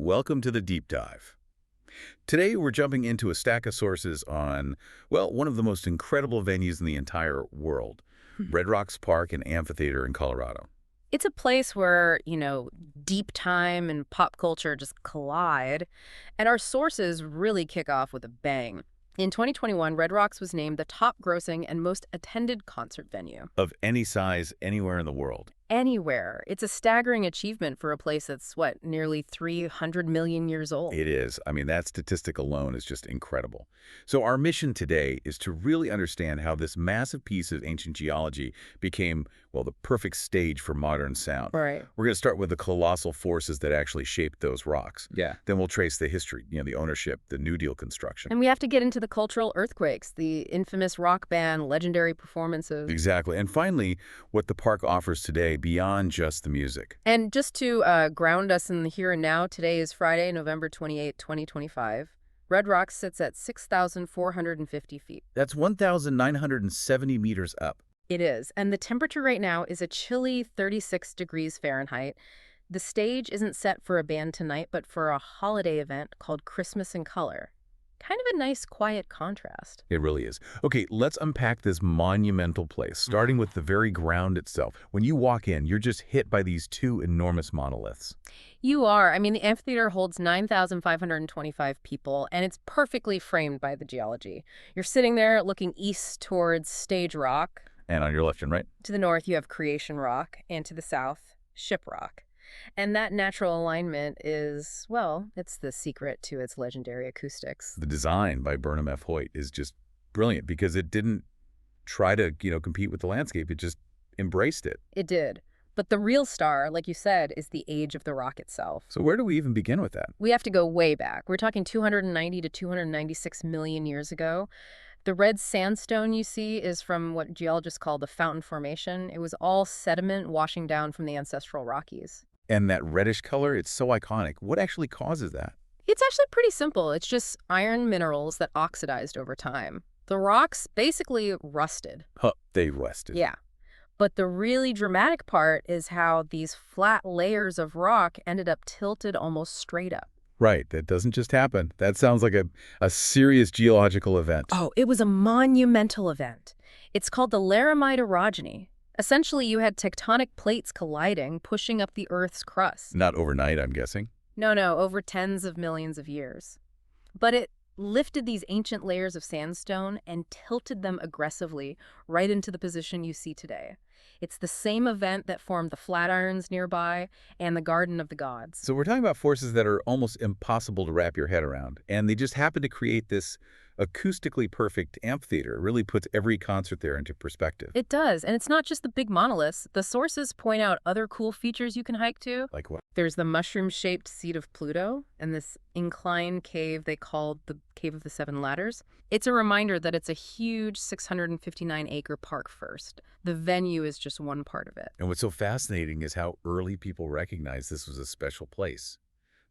welcome to the deep dive. Today we're jumping into a stack of sources on, well, one of the most incredible venues in the entire world, Red Rocks Park and Amphitheater in Colorado. It's a place where, deep time and pop culture just collide, and our sources really kick off with a bang. In 2021, Red Rocks was named the top-grossing and most attended concert venue. Of any size, anywhere in the world. Anywhere. It's a staggering achievement for a place that's, nearly 300 million years old. It is. I mean, that statistic alone is just incredible. So our mission today is to really understand how this massive piece of ancient geology became, well, the perfect stage for modern sound. Right. We're going to start with the colossal forces that actually shaped those rocks. Yeah. Then we'll trace the history, the ownership, the New Deal construction. And we have to get into the cultural earthquakes, the infamous rock band, legendary performances. Exactly. And finally, what the park offers today beyond just the music. And just to ground us in the here and now, today is Friday, November 28, 2025. Red Rocks sits at 6,450 feet. That's 1,970 meters up. It is. And the temperature right now is a chilly 36 degrees Fahrenheit. The stage isn't set for a band tonight, but for a holiday event called Christmas in Color. Kind of a nice, quiet contrast. It really is. Okay, let's unpack this monumental place, starting with the very ground itself. When you walk in, you're just hit by these two enormous monoliths. You are. I mean, the amphitheater holds 9,525 people, and it's perfectly framed by the geology. You're sitting there looking east towards Stage Rock. And on your left and right? To the north, you have Creation Rock, and to the south, Ship Rock. And that natural alignment is, well, it's the secret to its legendary acoustics. The design by Burnham F. Hoyt is just brilliant because it didn't try to, compete with the landscape. It just embraced it. It did. But the real star, like you said, is the age of the rock itself. So where do we even begin with that? We have to go way back. We're talking 290 to 296 million years ago. The red sandstone you see is from what geologists call the Fountain Formation. It was all sediment washing down from the ancestral Rockies. And that reddish color, it's so iconic. What actually causes that? It's actually pretty simple. It's just iron minerals that oxidized over time. The rocks basically rusted. Huh, they rusted. Yeah. But the really dramatic part is how these flat layers of rock ended up tilted almost straight up. Right, that doesn't just happen. That sounds like a serious geological event. Oh, it was a monumental event. It's called the Laramide orogeny. Essentially, you had tectonic plates colliding, pushing up the Earth's crust. Not overnight, I'm guessing. No, over tens of millions of years. But it lifted these ancient layers of sandstone and tilted them aggressively right into the position you see today. It's the same event that formed the Flatirons nearby and the Garden of the Gods. So we're talking about forces that are almost impossible to wrap your head around, and they just happen to create this acoustically perfect amphitheater. It really puts every concert there into perspective. It does, and it's not just the big monoliths. The sources point out other cool features you can hike to. Like what? There's the mushroom-shaped seat of Pluto and this inclined cave they called the Cave of the Seven Ladders. It's a reminder that it's a huge 659-acre park first. The venue is just one part of it. And what's so fascinating is how early people recognized this was a special place.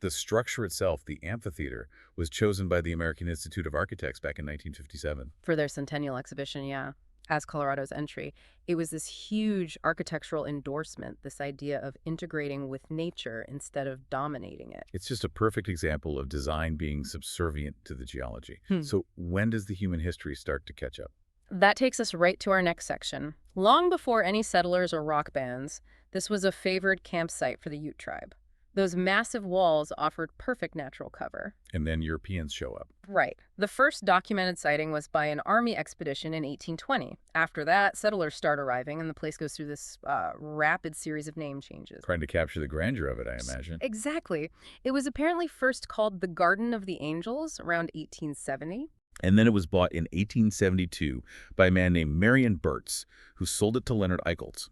The structure itself, the amphitheater, was chosen by the American Institute of Architects back in 1957. For their centennial exhibition, yeah, as Colorado's entry. It was this huge architectural endorsement, this idea of integrating with nature instead of dominating it. It's just a perfect example of design being subservient to the geology. So when does the human history start to catch up? That takes us right to our next section. Long before any settlers or rock bands, this was a favored campsite for the Ute tribe. Those massive walls offered perfect natural cover. And then Europeans show up. Right. The first documented sighting was by an army expedition in 1820. After that, settlers start arriving, and the place goes through this rapid series of name changes. Trying to capture the grandeur of it, I imagine. Exactly. It was apparently first called the Garden of the Angels around 1870. And then it was bought in 1872 by a man named Marion Burtz, who sold it to Leonard Eichholz.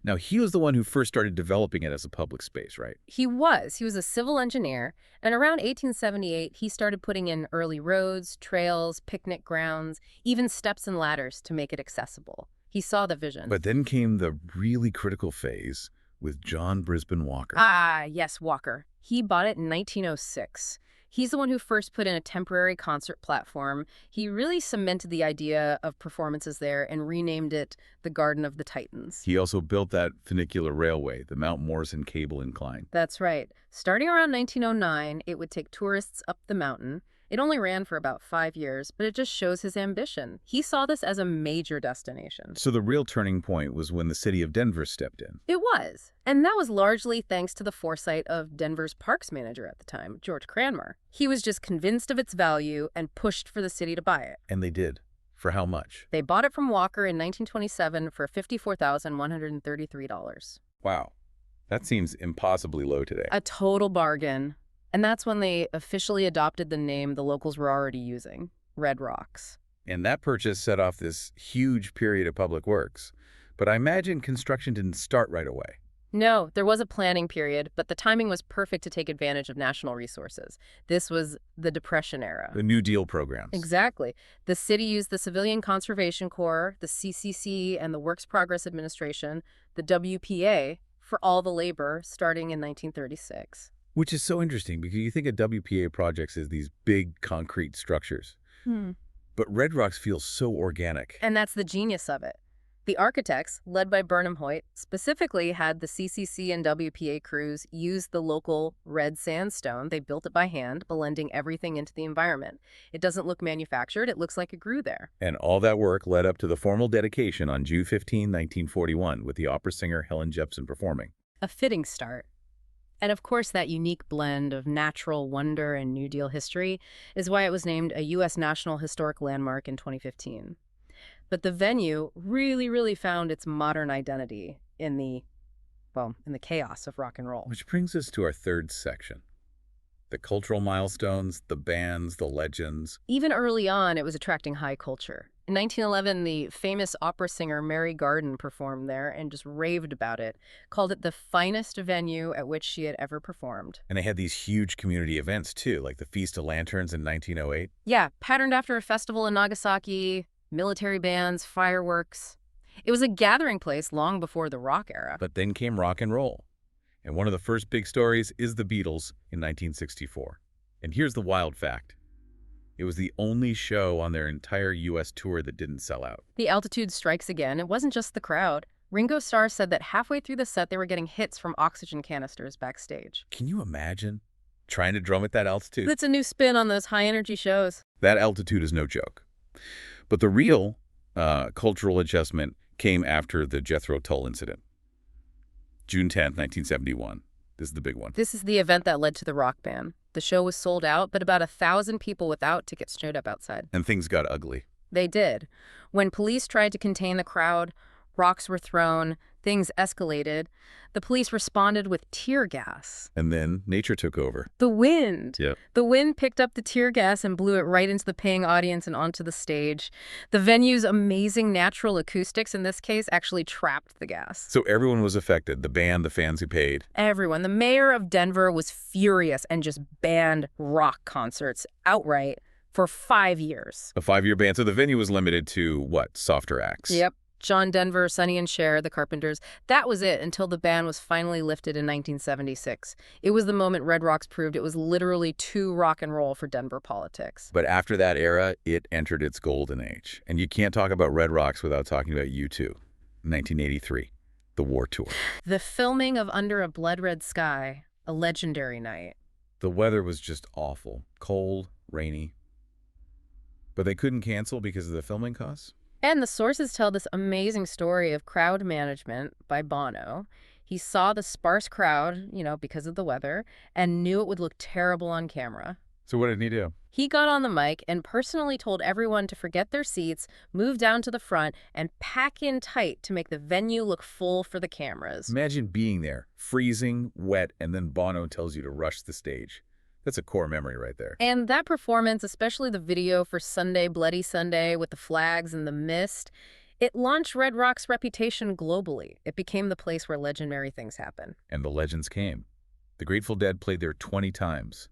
Now, he was the one who first started developing it as a public space, right? He was. He was a civil engineer, and around 1878, he started putting in early roads, trails, picnic grounds, even steps and ladders to make it accessible. He saw the vision. But then came the really critical phase with John Brisben Walker. Ah, yes, Walker. He bought it in 1906. He's the one who first put in a temporary concert platform. He really cemented the idea of performances there and renamed it the Garden of the Titans. He also built that funicular railway, the Mount Morrison Cable Incline. That's right. Starting around 1909, it would take tourists up the mountain. It only ran for about 5 years, but it just shows his ambition. He saw this as a major destination. So the real turning point was when the city of Denver stepped in. It was. And that was largely thanks to the foresight of Denver's parks manager at the time, George Cranmer. He was just convinced of its value and pushed for the city to buy it. And they did. For how much? They bought it from Walker in 1927 for $54,133. Wow. That seems impossibly low today. A total bargain. And that's when they officially adopted the name the locals were already using, Red Rocks. And that purchase set off this huge period of public works. But I imagine construction didn't start right away. No, there was a planning period, but the timing was perfect to take advantage of national resources. This was the Depression era. The New Deal programs. Exactly. The city used the Civilian Conservation Corps, the CCC, and the Works Progress Administration, the WPA, for all the labor starting in 1936. Which is so interesting because you think of WPA projects as these big concrete structures. But Red Rocks feels so organic. And that's the genius of it. The architects, led by Burnham Hoyt, specifically had the CCC and WPA crews use the local red sandstone. They built it by hand, blending everything into the environment. It doesn't look manufactured. It looks like it grew there. And all that work led up to the formal dedication on June 15, 1941, with the opera singer Helen Jepsen performing. A fitting start. And of course, that unique blend of natural wonder and New Deal history is why it was named a U.S. National Historic Landmark in 2015. But the venue really found its modern identity in the chaos of rock and roll. Which brings us to our third section. The cultural milestones, the bands, the legends. Even early on, it was attracting high culture. In 1911, the famous opera singer Mary Garden performed there and just raved about it, called it the finest venue at which she had ever performed. And they had these huge community events, too, like the Feast of Lanterns in 1908. Yeah, patterned after a festival in Nagasaki, military bands, fireworks. It was a gathering place long before the rock era. But then came rock and roll. And one of the first big stories is the Beatles in 1964. And here's the wild fact. It was the only show on their entire U.S. tour that didn't sell out. The altitude strikes again. It wasn't just the crowd. Ringo Starr said that halfway through the set, they were getting hits from oxygen canisters backstage. Can you imagine trying to drum at that altitude? That's a new spin on those high-energy shows. That altitude is no joke. But the real cultural adjustment came after the Jethro Tull incident. June 10th, 1971. This is the big one. This is the event that led to the rock ban. The show was sold out, but about 1,000 people without tickets showed up outside. And things got ugly. They did. When police tried to contain the crowd, rocks were thrown, things escalated. The police responded with tear gas. And then nature took over. The wind. Yep. The wind picked up the tear gas and blew it right into the paying audience and onto the stage. The venue's amazing natural acoustics, in this case, actually trapped the gas. So everyone was affected. The band, the fans who paid. Everyone. The mayor of Denver was furious and just banned rock concerts outright for 5 years. A 5-year ban. So the venue was limited to, what, softer acts? Yep. John Denver, Sonny and Cher, the Carpenters. That was it until the ban was finally lifted in 1976. It was the moment Red Rocks proved it was literally too rock and roll for Denver politics. But after that era, it entered its golden age. And you can't talk about Red Rocks without talking about U2. 1983, the War Tour. The filming of Under a Blood Red Sky, a legendary night. The weather was just awful. Cold, rainy. But they couldn't cancel because of the filming costs? And the sources tell this amazing story of crowd management by Bono. He saw the sparse crowd, because of the weather, and knew it would look terrible on camera. So what did he do? He got on the mic and personally told everyone to forget their seats, move down to the front, and pack in tight to make the venue look full for the cameras. Imagine being there, freezing, wet, and then Bono tells you to rush the stage. That's a core memory right there. And that performance, especially the video for Sunday, Bloody Sunday, with the flags and the mist, it launched Red Rock's reputation globally. It became the place where legendary things happen. And the legends came. The Grateful Dead played there 20 times.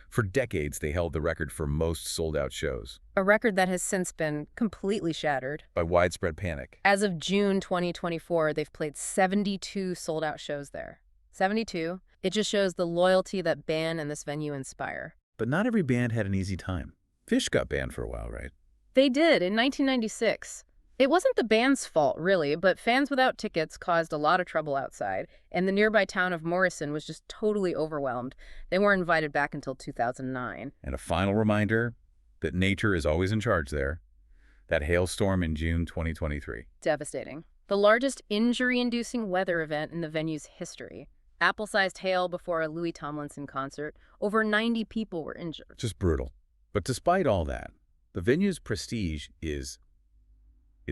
For decades, they held the record for most sold-out shows. A record that has since been completely shattered. By widespread panic. As of June 2024, they've played 72 sold-out shows there. 72. It just shows the loyalty that band and this venue inspire. But not every band had an easy time. Phish got banned for a while, right? They did in 1996. It wasn't the band's fault, really, but fans without tickets caused a lot of trouble outside, and the nearby town of Morrison was just totally overwhelmed. They weren't invited back until 2009. And a final reminder that nature is always in charge there. That hailstorm in June 2023. Devastating. The largest injury-inducing weather event in the venue's history. Apple-sized hail before a Louis Tomlinson concert. Over 90 people were injured. Just brutal. But despite all that, the venue's prestige is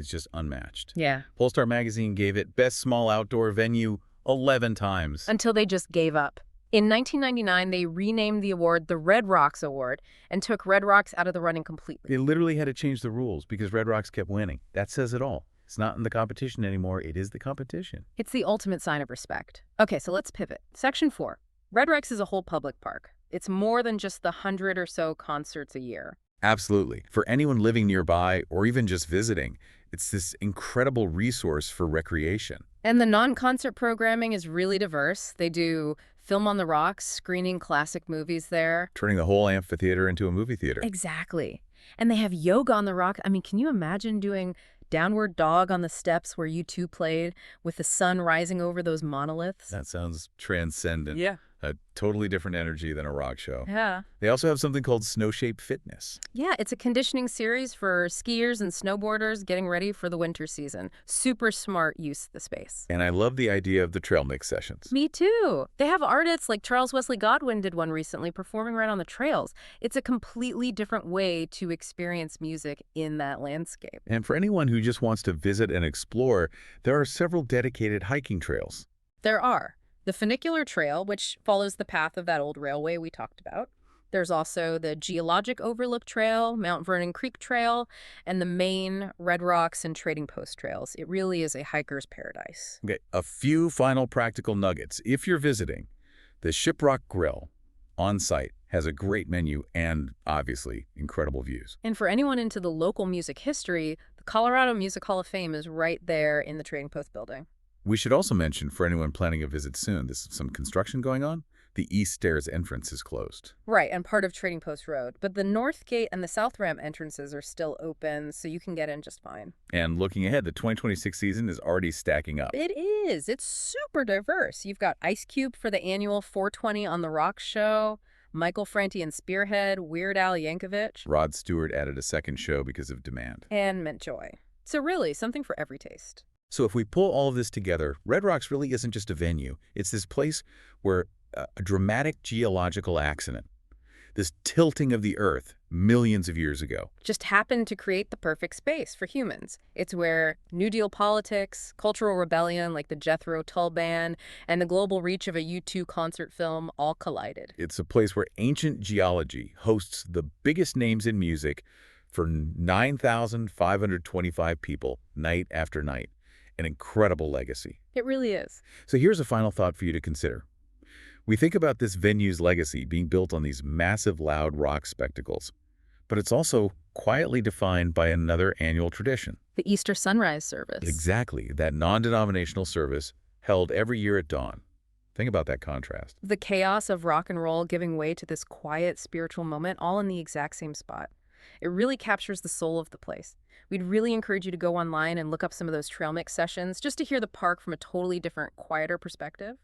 just unmatched. Yeah. Polestar magazine gave it Best Small Outdoor Venue 11 times. Until they just gave up. In 1999, they renamed the award the Red Rocks Award and took Red Rocks out of the running completely. They literally had to change the rules because Red Rocks kept winning. That says it all. It's not in the competition anymore. It is the competition. It's the ultimate sign of respect. Okay, so let's pivot. Section 4. Red Rocks is a whole public park. It's more than just the 100 or so concerts a year. Absolutely. For anyone living nearby or even just visiting, it's this incredible resource for recreation. And the non-concert programming is really diverse. They do Film on the Rocks, screening classic movies there. Turning the whole amphitheater into a movie theater. Exactly. And they have yoga on the rock. I mean, can you imagine doing Downward Dog on the steps where U2 played with the sun rising over those monoliths? That sounds transcendent. Yeah. A totally different energy than a rock show. Yeah. They also have something called Snow Shape Fitness. Yeah, it's a conditioning series for skiers and snowboarders getting ready for the winter season. Super smart use of the space. And I love the idea of the trail mix sessions. Me too. They have artists like Charles Wesley Godwin did one recently performing right on the trails. It's a completely different way to experience music in that landscape. And for anyone who just wants to visit and explore, there are several dedicated hiking trails. There are. The Funicular Trail, which follows the path of that old railway we talked about. There's also the Geologic Overlook Trail, Mount Vernon Creek Trail, and the main Red Rocks and Trading Post trails. It really is a hiker's paradise. Okay, a few final practical nuggets. If you're visiting, the Shiprock Grill on site has a great menu and, obviously, incredible views. And for anyone into the local music history, the Colorado Music Hall of Fame is right there in the Trading Post building. We should also mention, for anyone planning a visit soon, there's some construction going on. The East Stairs entrance is closed. Right, and part of Trading Post Road. But the North Gate and the South Ramp entrances are still open, so you can get in just fine. And looking ahead, the 2026 season is already stacking up. It is. It's super diverse. You've got Ice Cube for the annual 420 on the Rock show, Michael Franti and Spearhead, Weird Al Yankovic. Rod Stewart added a second show because of demand. And Mint Joy. So really, something for every taste. So if we pull all of this together, Red Rocks really isn't just a venue. It's this place where a dramatic geological accident, this tilting of the Earth millions of years ago, just happened to create the perfect space for humans. It's where New Deal politics, cultural rebellion like the Jethro Tull Band, and the global reach of a U2 concert film all collided. It's a place where ancient geology hosts the biggest names in music for 9,525 people night after night. An incredible legacy. It really is. So here's a final thought for you to consider. We think about this venue's legacy being built on these massive, loud rock spectacles, but it's also quietly defined by another annual tradition. The Easter sunrise service. Exactly, that non-denominational service held every year at dawn. Think about that contrast. The chaos of rock and roll giving way to this quiet spiritual moment, all in the exact same spot. It really captures the soul of the place. We'd really encourage you to go online and look up some of those trail mix sessions just to hear the park from a totally different, quieter perspective.